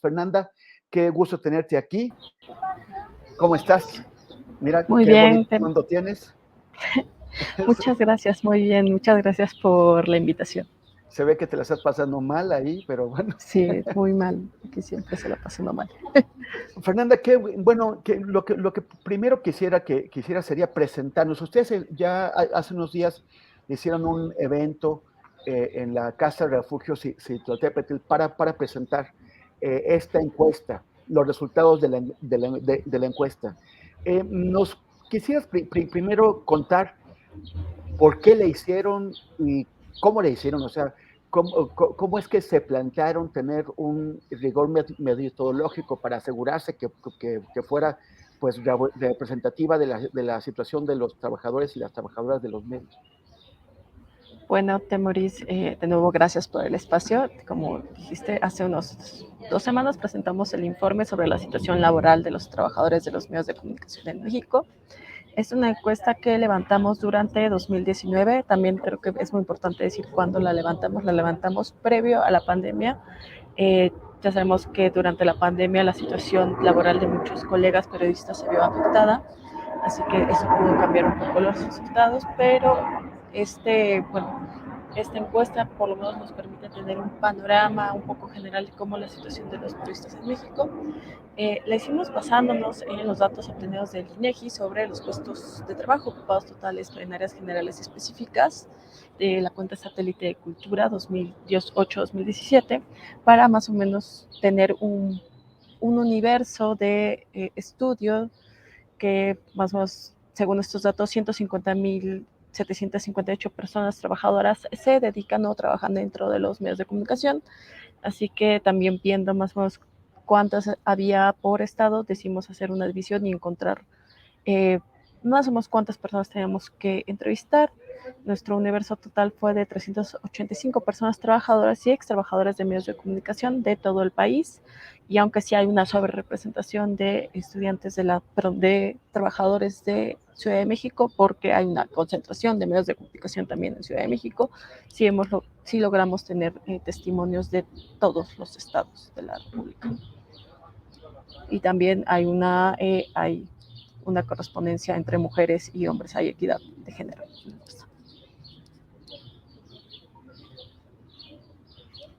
Fernanda, qué gusto tenerte aquí. ¿Cómo estás? Mira, Muy qué bien, bonito fondo tienes. muchas gracias, muy bien, muchas gracias por la invitación. Se ve que te la estás pasando mal ahí, pero bueno. Sí, muy mal, que siempre se la pasando mal. Fernanda, qué bueno, lo que primero quisiera sería presentarnos. Ustedes ya hace unos días hicieron un evento en la Casa de Refugio Citlotepetl para presentar esta encuesta, los resultados de la encuesta. ¿Nos quisieras primero contar por qué le hicieron y cómo le hicieron? O sea, ¿cómo es que se plantearon tener un rigor metodológico para asegurarse que fuera pues representativa de la situación de los trabajadores y las trabajadoras de los medios? Bueno, Temoris, de nuevo gracias por el espacio. Como dijiste, hace unos 2 semanas presentamos el informe sobre la situación laboral de los trabajadores de los medios de comunicación en México. Es una encuesta que levantamos durante 2019. También creo que es muy importante decir cuándo la levantamos. La levantamos previo a la pandemia. Ya sabemos que durante la pandemia la situación laboral de muchos colegas periodistas se vio afectada, así que eso pudo cambiar un poco los resultados, pero bueno, esta encuesta por lo menos nos permite tener un panorama un poco general de cómo la situación de los periodistas en México. La hicimos basándonos en los datos obtenidos del INEGI sobre los puestos de trabajo ocupados totales en áreas generales específicas de la cuenta satélite de Cultura 2008-2017 para más o menos tener un universo de estudio que más o menos, según estos datos, 150.758 personas trabajadoras se dedican o trabajan dentro de los medios de comunicación. Así que también viendo más o menos cuántas había por estado, decidimos hacer una división y encontrar más o menos cuántas personas teníamos que entrevistar. Nuestro universo total fue de 385 personas trabajadoras y ex trabajadoras de medios de comunicación de todo el país. Y aunque sí hay una sobrerepresentación de estudiantes de trabajadores de Ciudad de México, porque hay una concentración de medios de comunicación también en Ciudad de México, sí logramos tener testimonios de todos los estados de la República. Y también hay una correspondencia entre mujeres y hombres, hay equidad de género.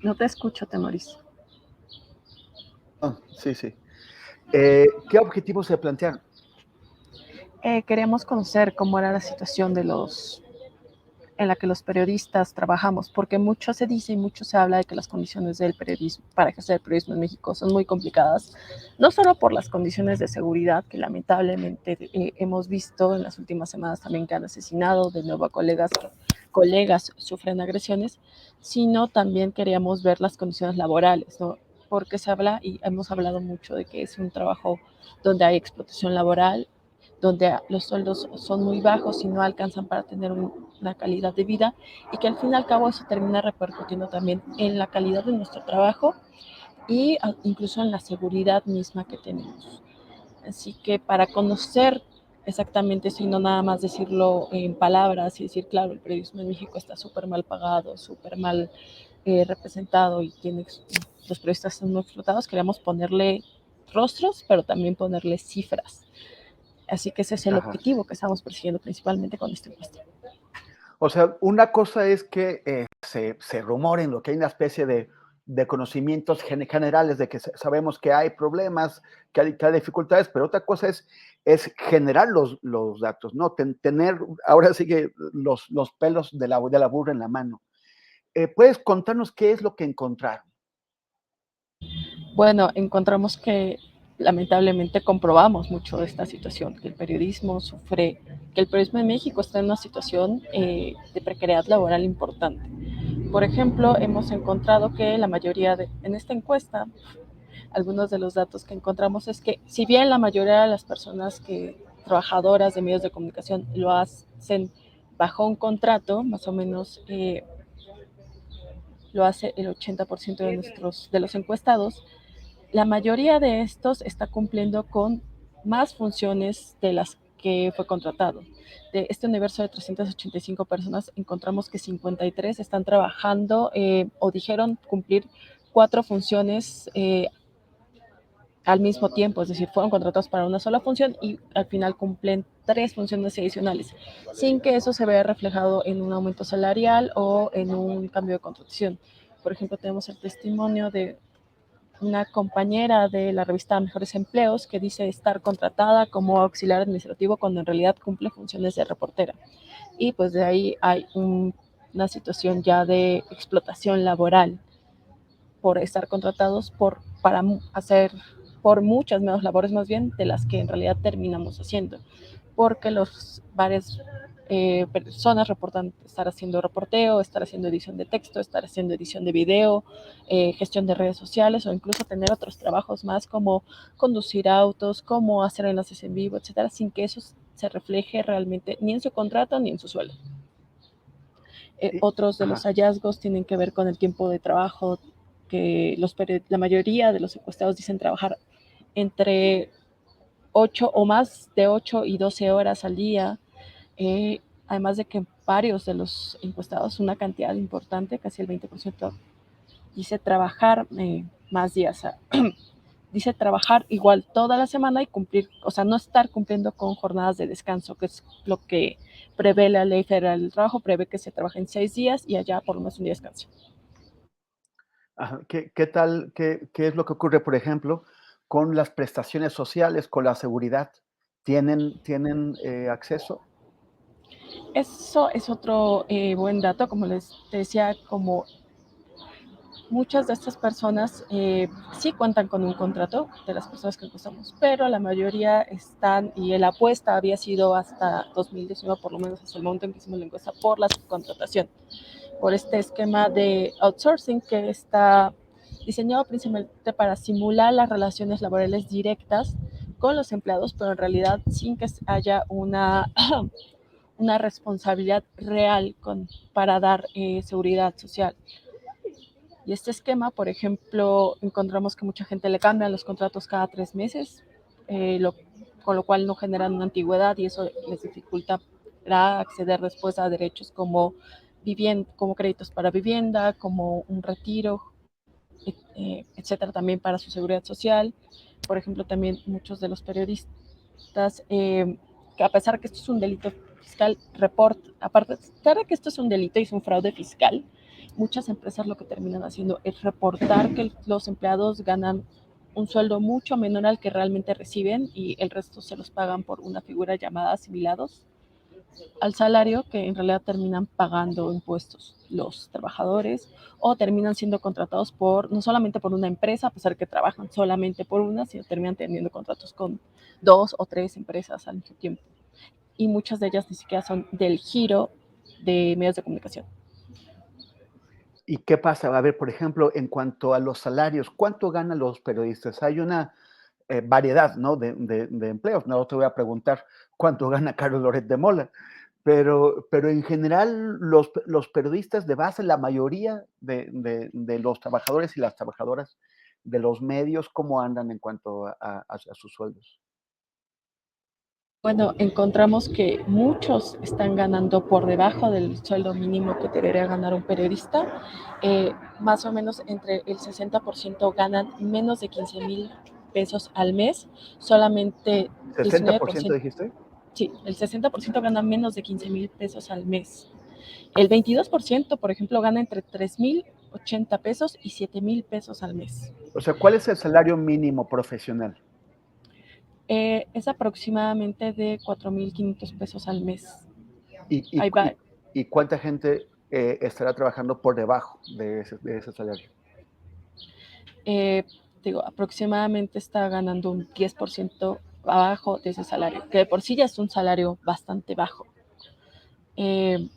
No te escucho, Temoris. Sí, sí. ¿Qué objetivos se plantearon? Queríamos conocer cómo era la situación en la que los periodistas trabajamos, porque mucho se dice y mucho se habla de que las condiciones del periodismo, para ejercer el periodismo en México son muy complicadas, no solo por las condiciones de seguridad que lamentablemente hemos visto en las últimas semanas también que han asesinado de nuevo a colegas sufren agresiones, sino también queríamos ver las condiciones laborales, ¿no? Porque se habla y hemos hablado mucho de que es un trabajo donde hay explotación laboral, donde los sueldos son muy bajos y no alcanzan para tener una calidad de vida y que al fin y al cabo eso termina repercutiendo también en la calidad de nuestro trabajo y incluso en la seguridad misma que tenemos. Así que para conocer exactamente eso y no nada más decirlo en palabras y decir, claro, el periodismo en México está súper mal pagado, súper mal representado y los periodistas son muy explotados, queríamos ponerle rostros, pero también ponerle cifras. Así que ese es el Ajá. objetivo que estamos persiguiendo principalmente con esta encuesta. O sea, una cosa es que se rumoren lo que hay una especie de conocimientos generales de que sabemos que hay problemas, que hay dificultades, pero otra cosa es generar los datos, ¿no? Tener, ahora sí que los pelos de la burra en la mano. ¿Puedes contarnos qué es lo que encontraron? Bueno, encontramos que lamentablemente comprobamos mucho esta situación, que el periodismo sufre, que el periodismo en México está en una situación de precariedad laboral importante. Por ejemplo, hemos encontrado que en esta encuesta, algunos de los datos que encontramos es que si bien la mayoría de las personas trabajadoras de medios de comunicación lo hacen bajo un contrato, más o menos lo hace el 80% de los encuestados, la mayoría de estos está cumpliendo con más funciones de las que fue contratado. De este universo de 385 personas, encontramos que 53 están trabajando o dijeron cumplir 4 funciones al mismo tiempo, es decir, fueron contratados para una sola función y al final cumplen 3 funciones adicionales, sin que eso se vea reflejado en un aumento salarial o en un cambio de contratación. Por ejemplo, tenemos el testimonio de una compañera de la revista Mejores Empleos que dice estar contratada como auxiliar administrativo cuando en realidad cumple funciones de reportera. Y pues de ahí hay una situación ya de explotación laboral por estar contratados para hacer por muchas menos labores más bien de las que en realidad terminamos haciendo, porque los varias personas reportan estar haciendo reporteo, estar haciendo edición de texto, estar haciendo edición de video, gestión de redes sociales o incluso tener otros trabajos más como conducir autos, como hacer enlaces en vivo, etcétera, sin que eso se refleje realmente ni en su contrato ni en su sueldo. Otros de los hallazgos tienen que ver con el tiempo de trabajo, que la mayoría de los encuestados dicen trabajar entre 8 o más de 8 y 12 horas al día. Además de que varios de los encuestados, una cantidad importante, casi el 20%, dice trabajar más días. Dice trabajar igual toda la semana y cumplir, o sea, no estar cumpliendo con jornadas de descanso, que es lo que prevé la Ley Federal del Trabajo, prevé que se trabaje en 6 días y allá por lo menos un día de descanso. Ajá. ¿Qué tal, qué es lo que ocurre, por ejemplo, con las prestaciones sociales, con la seguridad? ¿Tienen acceso? Eso es otro buen dato, como les decía, como muchas de estas personas sí cuentan con un contrato de las personas que encuestamos, pero la mayoría están, y la apuesta había sido hasta 2019, por lo menos hasta el momento en que hicimos la encuesta, por la subcontratación, por este esquema de outsourcing que está diseñado principalmente para simular las relaciones laborales directas con los empleados, pero en realidad sin que haya una responsabilidad real para dar seguridad social. Y este esquema, por ejemplo, encontramos que mucha gente le cambia los contratos cada 3 meses, con lo cual no generan una antigüedad y eso les dificulta acceder después a derechos como créditos para vivienda, como un retiro, etcétera, también para su seguridad social. Por ejemplo, también muchos de los periodistas, que a pesar que esto es un delito fiscal, aparte de que esto es un delito y es un fraude fiscal, muchas empresas lo que terminan haciendo es reportar que los empleados ganan un sueldo mucho menor al que realmente reciben y el resto se los pagan por una figura llamada asimilados al salario, que en realidad terminan pagando impuestos los trabajadores o terminan siendo contratados no solamente por una empresa, a pesar de que trabajan solamente por una, sino terminan teniendo contratos con 2 o 3 empresas al mismo tiempo. Y muchas de ellas ni siquiera son del giro de medios de comunicación. ¿Y qué pasa? A ver, por ejemplo, en cuanto a los salarios, ¿cuánto ganan los periodistas? Hay una variedad, ¿no? De empleos. No te voy a preguntar cuánto gana Carlos Loret de Mola, pero en general los periodistas de base, la mayoría de los trabajadores y las trabajadoras de los medios, ¿cómo andan en cuanto a sus sueldos? Bueno, encontramos que muchos están ganando por debajo del sueldo mínimo que debería ganar un periodista. Más o menos entre el 60% ganan menos de 15,000 pesos al mes. Solamente ¿60% 19%, dijiste? sí, el 60% gana menos de 15,000 pesos al mes. El 22%, por ejemplo, gana entre 3,080 pesos y 7,000 pesos al mes. O sea, ¿cuál es el salario mínimo profesional? Es aproximadamente de 4,500 pesos al mes. ¿Y, y, Ahí va. y- y cuánta gente estará trabajando por debajo de ese salario? eh, Digo, aproximadamente está ganando un 10% abajo de ese salario, que de por sí ya es un salario bastante bajo. De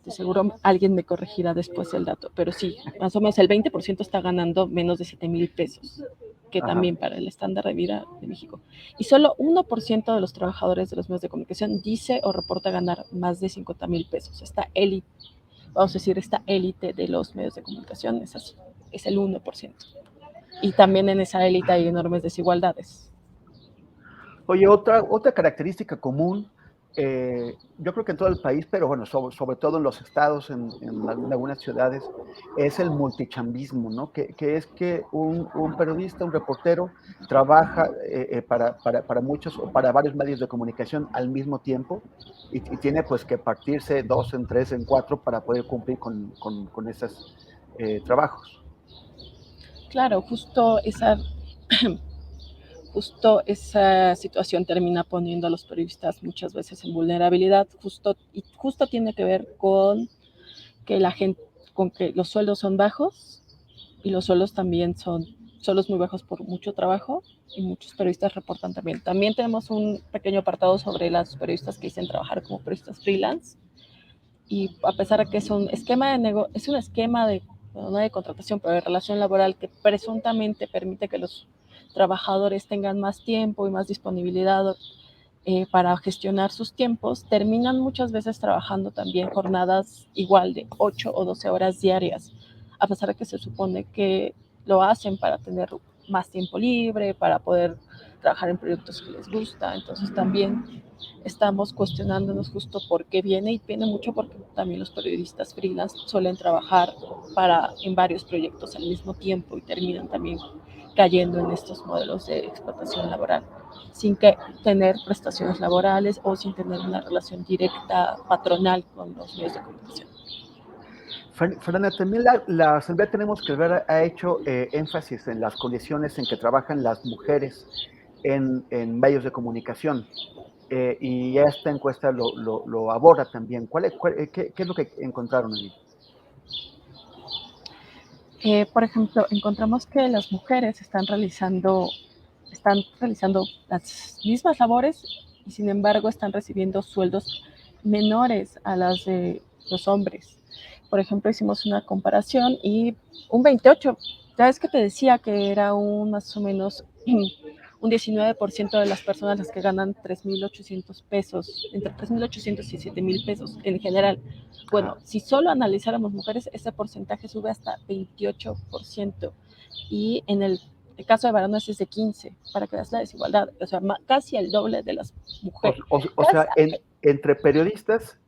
seguro alguien me corregirá después el dato, pero sí, más o menos el 20% está ganando menos de 7,000 pesos, que Ajá. también para el estándar de vida de México. Y solo 1% de los trabajadores de los medios de comunicación dice o reporta ganar más de 50,000 pesos. Esta élite, vamos a decir, esta élite de los medios de comunicación es así, es el 1%. Y también en esa élite hay enormes desigualdades. Oye, otra característica común Yo creo que en todo el país, pero bueno, sobre todo en los estados, en algunas ciudades, es el multichambismo, ¿no? Que es que un periodista, un reportero, trabaja para muchos o para varios medios de comunicación al mismo tiempo y tiene pues que partirse dos, en tres, en cuatro para poder cumplir con esos trabajos. Claro, justo esa situación termina poniendo a los periodistas muchas veces en vulnerabilidad, justo tiene que ver con que la gente, con que los sueldos son bajos y los sueldos también son sueldos muy bajos por mucho trabajo y muchos periodistas reportan también. También tenemos un pequeño apartado sobre las periodistas que dicen trabajar como periodistas freelance y a pesar de que es un esquema es un esquema de, bueno, no de contratación, pero de relación laboral que presuntamente permite que los trabajadores tengan más tiempo y más disponibilidad para gestionar sus tiempos, terminan muchas veces trabajando también jornadas igual de 8 o 12 horas diarias, a pesar de que se supone que lo hacen para tener más tiempo libre, para poder trabajar en proyectos que les gusta. Entonces también estamos cuestionándonos justo por qué viene y viene mucho porque también los periodistas freelance suelen trabajar en varios proyectos al mismo tiempo y terminan también cayendo en estos modelos de explotación laboral sin que tener prestaciones laborales o sin tener una relación directa patronal con los medios de comunicación. Fernanda, también la Asamblea Tenemos que Ver ha hecho énfasis en las condiciones en que trabajan las mujeres en medios de comunicación. Y esta encuesta lo aborda también. ¿Qué es lo que encontraron allí? Por ejemplo, encontramos que las mujeres están realizando las mismas labores y sin embargo están recibiendo sueldos menores a las de los hombres. Por ejemplo, hicimos una comparación y un 28, ya ves que te decía que era un más o menos un 19% de las personas las que ganan 3.800 pesos, entre 3.800 y 7.000 pesos en general. Bueno, Ajá. si solo analizáramos mujeres, ese porcentaje sube hasta 28%. Y en el caso de varones es de 15%, para que veas la desigualdad. O sea, casi el doble de las mujeres. O sea, entre periodistas,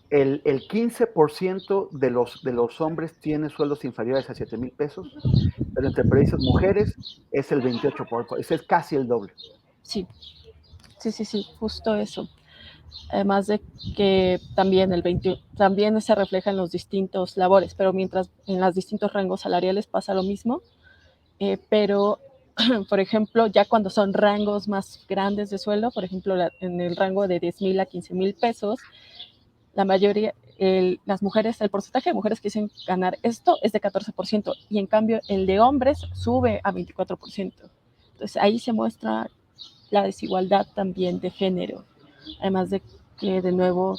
el 15% de los hombres tiene sueldos inferiores a 7,000 pesos, pero entre periodistas mujeres es el 28%, ese es casi el doble. Sí, sí, justo eso. Además de que también se refleja en los distintos labores, pero mientras en los distintos rangos salariales pasa lo mismo, pero por ejemplo, ya cuando son rangos más grandes de sueldo, por ejemplo, en el rango de 10,000 a 15,000 pesos, la mayoría, las mujeres, el porcentaje de mujeres que dicen ganar esto es de 14%, y en cambio el de hombres sube a 24%. Entonces ahí se muestra la desigualdad también de género, además de que de nuevo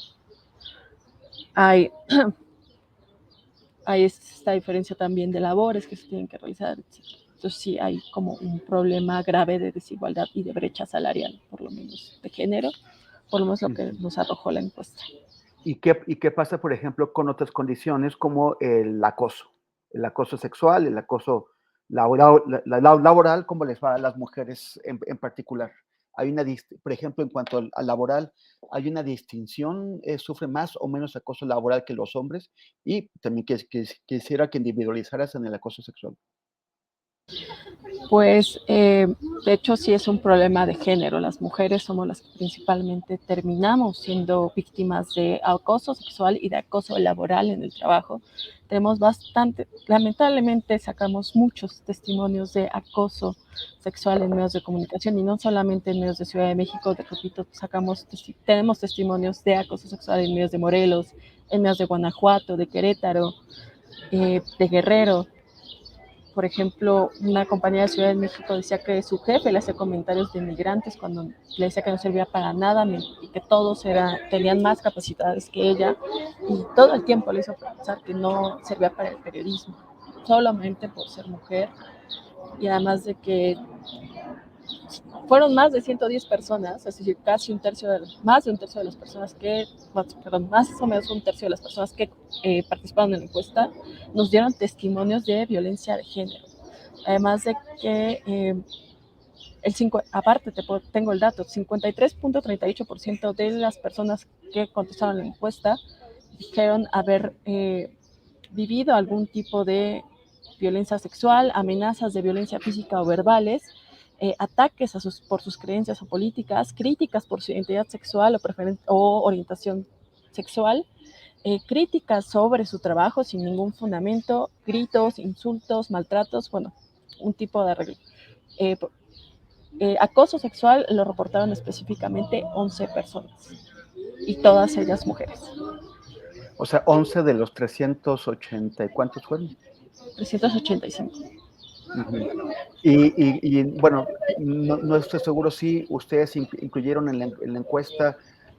hay, hay esta diferencia también de labores que se tienen que realizar, etc. Entonces sí hay como un problema grave de desigualdad y de brecha salarial, por lo menos de género, por lo menos lo que nos arrojó la encuesta. ¿Y qué pasa, por ejemplo, con otras condiciones como el acoso sexual, el acoso laboral, cómo les va a las mujeres en particular? Por ejemplo, en cuanto al laboral, ¿hay una distinción? ¿Sufre más o menos acoso laboral que los hombres? Y también quisiera que individualizaras en el acoso sexual. Pues de hecho sí es un problema de género. Las mujeres somos las que principalmente terminamos siendo víctimas de acoso sexual y de acoso laboral en el trabajo. Tenemos lamentablemente sacamos muchos testimonios de acoso sexual en medios de comunicación y no solamente en medios de Ciudad de México, te repito, tenemos testimonios de acoso sexual en medios de Morelos, en medios de Guanajuato, de Querétaro, de Guerrero. Por ejemplo, una compañera de Ciudad de México decía que su jefe le hacía comentarios de migrantes cuando le decía que no servía para nada y que todos tenían más capacidades que ella, y todo el tiempo le hizo pensar que no servía para el periodismo, solamente por ser mujer, y además de que fueron más de 110 personas, es decir, más de un tercio de las personas más o menos un tercio de las personas que participaron en la encuesta nos dieron testimonios de violencia de género. Además de que aparte tengo el dato, 53.38% de las personas que contestaron la encuesta dijeron haber vivido algún tipo de violencia sexual, amenazas de violencia física o verbales, ataques por sus creencias o políticas, críticas por su identidad sexual o orientación sexual, críticas sobre su trabajo sin ningún fundamento, gritos, insultos, maltratos, bueno, un tipo de arreglo. Acoso sexual lo reportaron específicamente 11 personas y todas ellas mujeres. O sea, 11 de los 380, ¿cuántos fueron? 385. Uh-huh. Y bueno, no estoy seguro si ustedes incluyeron en la encuesta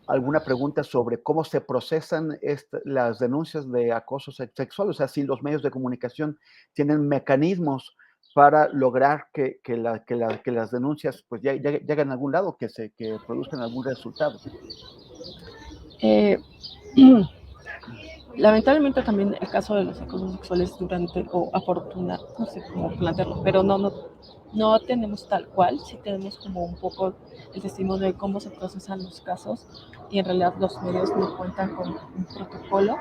alguna pregunta sobre cómo se procesan las denuncias de acoso sexual, o sea, si los medios de comunicación tienen mecanismos para lograr que las denuncias pues lleguen a algún lado, que produzcan algún resultado. Lamentablemente también el caso de los acosos sexuales durante, o afortuna, no sé cómo plantearlo, pero no tenemos tal cual, sí tenemos como un poco el testimonio de cómo se procesan los casos y en realidad los medios no cuentan con un protocolo.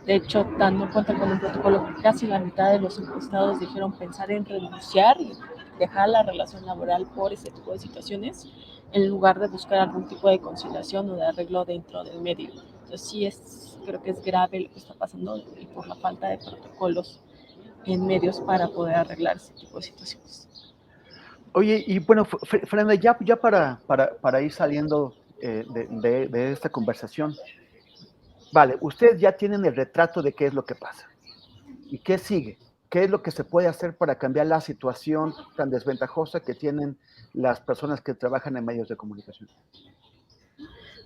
De hecho, no cuentan con un protocolo que casi la mitad de los encuestados dijeron pensar en renunciar y dejar la relación laboral por ese tipo de situaciones, en lugar de buscar algún tipo de conciliación o de arreglo dentro del medio. Entonces sí creo que es grave lo que está pasando y por la falta de protocolos en medios para poder arreglar ese tipo de situaciones. Oye, y bueno, Fernanda, ya para ir saliendo de esta conversación, vale, ustedes ya tienen el retrato de qué es lo que pasa. ¿Y qué sigue? ¿Qué es lo que se puede hacer para cambiar la situación tan desventajosa que tienen las personas que trabajan en medios de comunicación?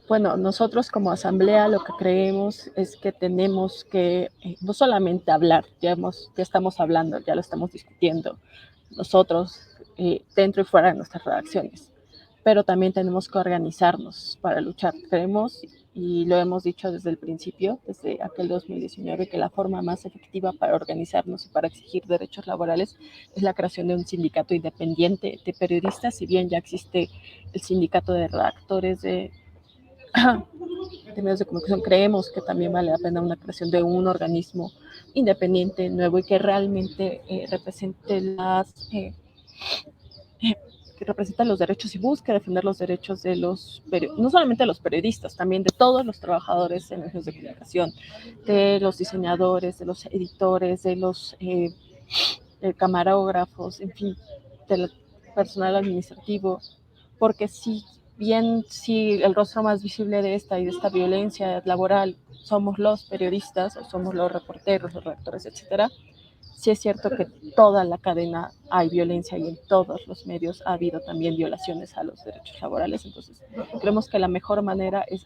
Bueno, nosotros como asamblea lo que creemos es que tenemos que no solamente hablar, ya estamos hablando, ya lo estamos discutiendo nosotros dentro y fuera de nuestras redacciones, pero también tenemos que organizarnos para luchar. Creemos, y lo hemos dicho desde el principio, desde aquel 2019, que la forma más efectiva para organizarnos y para exigir derechos laborales es la creación de un sindicato independiente de periodistas. Si bien ya existe el sindicato de redactores de medios de comunicación, creemos que también vale la pena una creación de un organismo independiente, nuevo y que realmente represente que representa los derechos y busque defender los derechos de no solamente de los periodistas, también de todos los trabajadores en medios de comunicación, de los diseñadores, de los editores, de los camarógrafos, en fin, del personal administrativo, porque si bien si el rostro más visible de esta violencia laboral somos los periodistas o somos los reporteros, los redactores, etcétera, sí es cierto que toda la cadena hay violencia y en todos los medios ha habido también violaciones a los derechos laborales. Entonces, creemos que la mejor manera es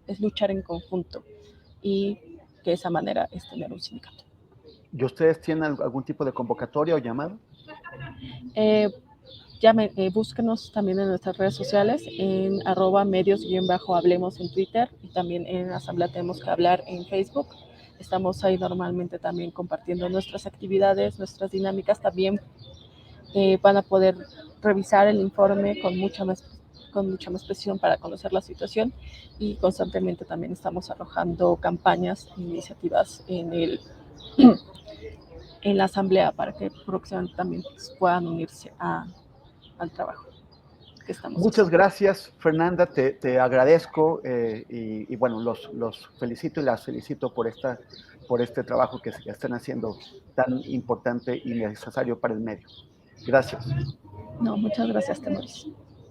es luchar en conjunto y que esa manera es tener un sindicato. ¿Y ustedes tienen algún tipo de convocatoria o llamado? Búsquenos también en nuestras redes sociales en @medios_hablemos en Twitter y también en Asamblea Tenemos que Hablar en Facebook. Estamos ahí normalmente también compartiendo nuestras actividades, nuestras dinámicas. También van a poder revisar el informe con mucha más precisión para conocer la situación y constantemente también estamos arrojando campañas e iniciativas en la asamblea para que próximamente también puedan unirse al trabajo que estamos Muchas haciendo. gracias, Fernanda, te agradezco y bueno, los felicito y las felicito por este trabajo que están haciendo tan importante y necesario para el medio. Gracias. No, muchas gracias, Temoris.